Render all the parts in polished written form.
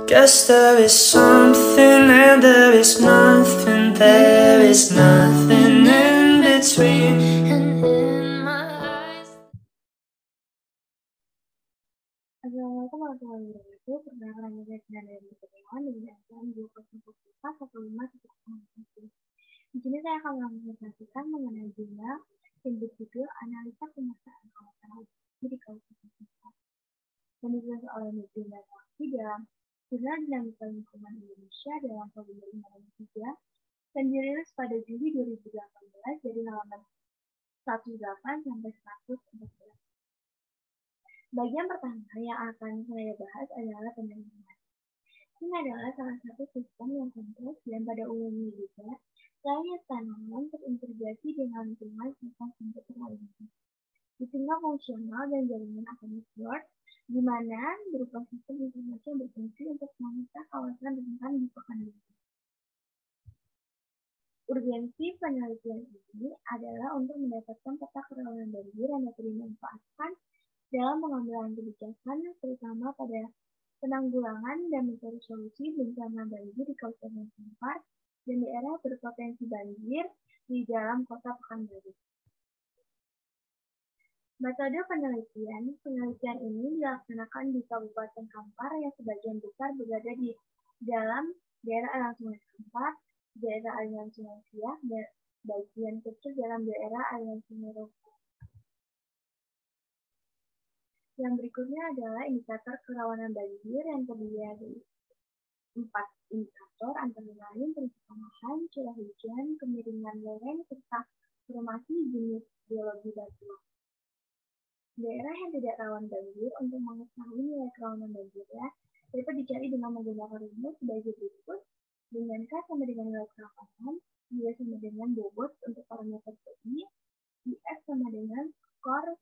Guess there is something and there is nothing in between. And in my eyes. Assalamualaikum warahmatullahi wabarakatuh. Perkenalkan nama saya Fernanda Kurniawan dengan anggaran 20.415.1. Di sini saya akan menginformasikan mengenai jurnal yang berjudul Analisa Pemetaan Kawasan di Kabupaten Kota. Dan ditulis oleh Nurdin Bakti dalam Jurnal Dinamika Lingkungan Indonesia dalam volume 5/3 dan dirilis pada Juli 2018 dari halaman 18 sampai 114. Bagian pertama yang akan saya bahas adalah penerimaan. Ini adalah salah satu sistem yang kompleks dan pada umumnya juga layar tanaman terintegrasi dengan lingkungan serta komputer lainnya. Di tengah fungsional dan jaringan akan network, di mana berupa sistem informasi yang berfungsi untuk memecah kawasan rentan di Pekanbaru. Urgensi penelitian ini adalah untuk mendapatkan peta kerawanan banjir yang dapat dimanfaatkan dalam pengambilan kebijakan, terutama pada penanggulangan dan mencari solusi bencana banjir di Kabupaten Kampar dan daerah berpotensi banjir di dalam kota Pekanbaru. Metode penelitian ini dilaksanakan di Kabupaten Kampar yang sebagian besar berada di dalam daerah aliran Sungai Kampar, daerah aliran Sungai Siak, dan bagian kecil dalam daerah aliran Sungai Roko. Yang berikutnya adalah indikator kerawanan banjir yang terdiri dari 4 indikator antara lain penyusutan lahan, curah hujan, kemiringan lereng, serta formasi jenis geologi batuan. Daerah yang tidak rawan banjir, untuk mengetahui nilai kerawanan banjirnya dapat dicari dengan menggunakan rumus sebagai berikut, dengan K sama dengan nilai kerawanan, Y sama dengan bobot untuk parameter TI, IF sama dengan skor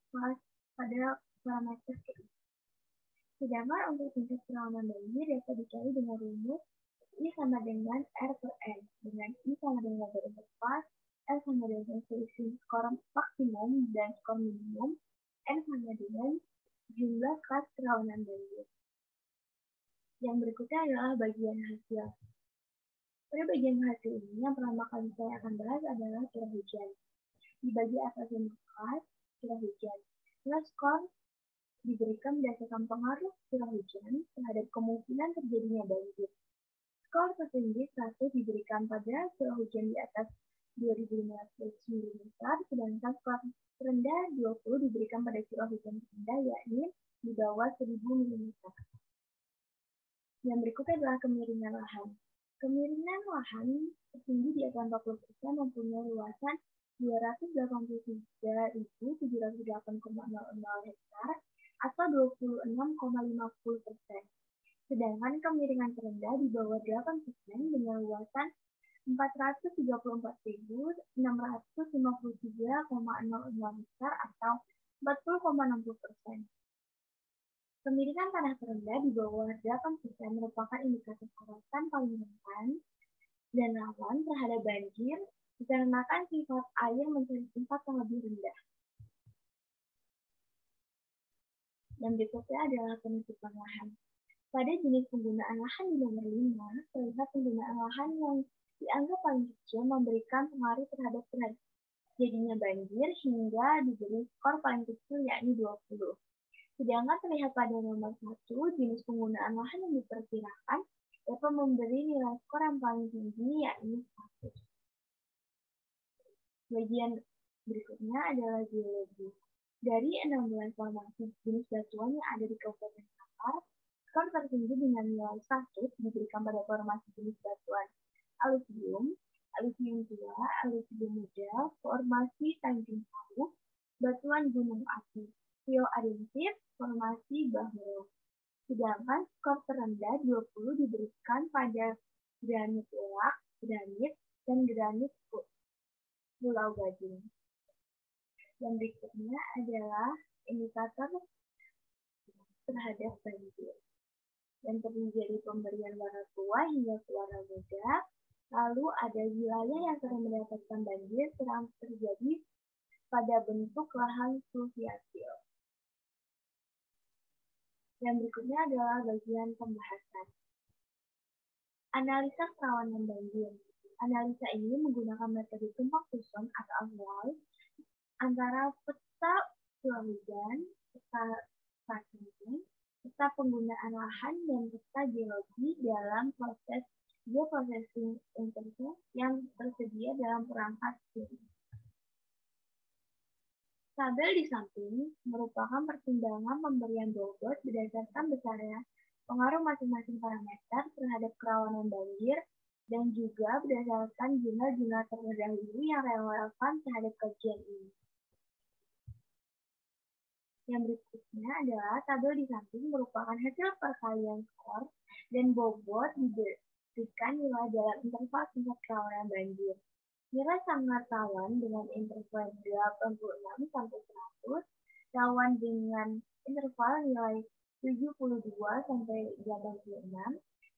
pada parameter TI. Sedangkan untuk tingkat kerawanan banjir dapat dicari dengan rumus I sama dengan R per N, dengan I sama dengan logaritma interval, R sama dengan selisih skor maksimum dan skor minimum, N sama dengan jumlah kelas kerawanan banjir. Yang berikutnya adalah bagian hasil. Pada bagian hasil ini, yang pertama kali saya akan bahas adalah curah hujan. Dibagi atas 5 kelas curah hujan. Nilai skor diberikan berdasarkan pengaruh curah hujan terhadap kemungkinan terjadinya banjir. Skor tertinggi 100 diberikan pada curah hujan di atas 2.500 mm, sedangkan skor terendah 20 diberikan pada curah hujan terendah, yakni di bawah 1.000 mm. Yang berikutnya adalah kemiringan lahan. Kemiringan lahan tertinggi di atas 40% mempunyai luasan 283.708,00 hektar atau 26,50%. Sedangkan kemiringan terendah di bawah 8% dengan luasan 434.653,00 hektar atau 40,60%. Kemiringan tanah terendah di bawah 8% merupakan indikator kawasan paling rentan dan rawan terhadap banjir dikarenakan sifat air mencari tempat yang lebih rendah. Dan berikutnya adalah penutupan lahan. Pada jenis penggunaan lahan di nomor 5, terlihat penggunaan lahan yang dianggap paling kecil memberikan pengaruh terhadap terjadinya banjir hingga diberi skor paling kecil yakni 20. Sedangkan terlihat pada nomor 1, jenis penggunaan lahan yang diperkirakan dapat memberi nilai skor yang paling tinggi yakni 100. Bagian berikutnya adalah geologi. Dari 16 formasi jenis batuan yang ada di Kabupaten Kampar, skor tertinggi dengan nilai 100 diberikan pada formasi jenis batuan alluvium, alluvium tua, alluvium muda, formasi Tanjung Pau, batuan gunung api, geoadensif, formasi Bahro. Sedangkan skor terendah 20 diberikan pada granit urak, granit, dan granit Pulau Gading. Dan berikutnya adalah indikator terhadap banjir. Dan terdiri dari pemberian warna tua hingga warna muda. Lalu ada wilayah yang sering mendapatkan banjir serang terjadi pada bentuk lahan fluviasil. Yang berikutnya adalah bagian pembahasan. Analisa kerawanan banjir. Analisa ini menggunakan metode tumpak susun atau analysis antara peta curah hujan, peta strategi, peta penggunaan lahan, dan peta geologi dalam proses geoprocessing interface yang tersedia dalam perangkat ini. Tabel di samping merupakan pertimbangan pemberian bobot berdasarkan besarnya pengaruh masing-masing parameter terhadap kerawanan banjir dan juga berdasarkan jumlah-jumlah terdahulu yang relevan terhadap kajian ini. Yang berikutnya adalah tabel di samping merupakan hasil perkalian skor dan bobot diberikan nilai dalam interval tingkat kerawanan banjir. Nilai sangat rawan dengan interval 86 sampai 100, rawan dengan interval nilai 72 sampai 86,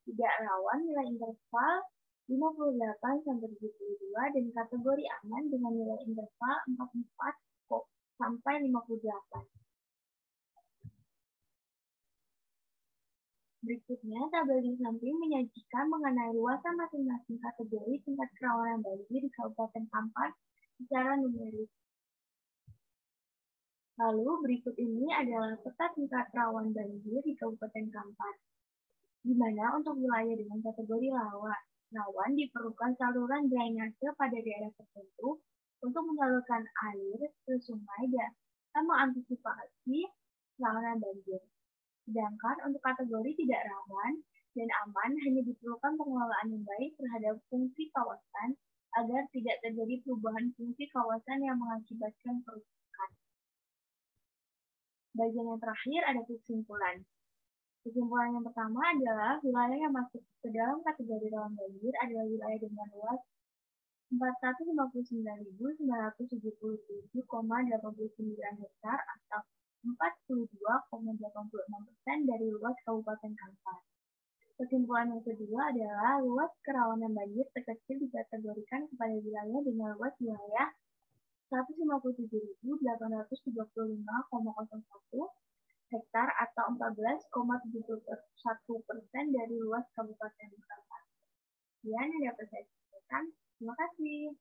tidak rawan nilai interval 58 sampai 72, dan kategori aman dengan nilai interval 44 sampai 58. Berikutnya, tabel di samping menyajikan mengenai luasan masing-masing kategori tingkat kerawanan banjir di Kabupaten Kampar secara numerik. Lalu, berikut ini adalah peta tingkat rawan banjir di Kabupaten Kampar, di mana untuk wilayah dengan kategori rawan diperlukan saluran drainase pada daerah tertentu untuk menyalurkan air ke sungai dan mengantisipasi rawanan banjir. Sedangkan untuk kategori tidak rawan dan aman hanya diperlukan pengelolaan yang baik terhadap fungsi kawasan agar tidak terjadi perubahan fungsi kawasan yang mengakibatkan kerusakan. Bagian yang terakhir ada kesimpulan. Kesimpulan yang pertama adalah wilayah yang masuk ke dalam kategori rawan banjir adalah wilayah dengan luas 459.977,89 hektar atau 42,86% dari luas Kabupaten Kampar. Kesimpulan yang kedua adalah luas kerawanan banjir terkecil dikategorikan kepada wilayah dengan luas wilayah 157.835,01 hektar atau 14,71% dari luas Kabupaten Kampar. Sekian yang dapat saya sampaikan. Terima kasih.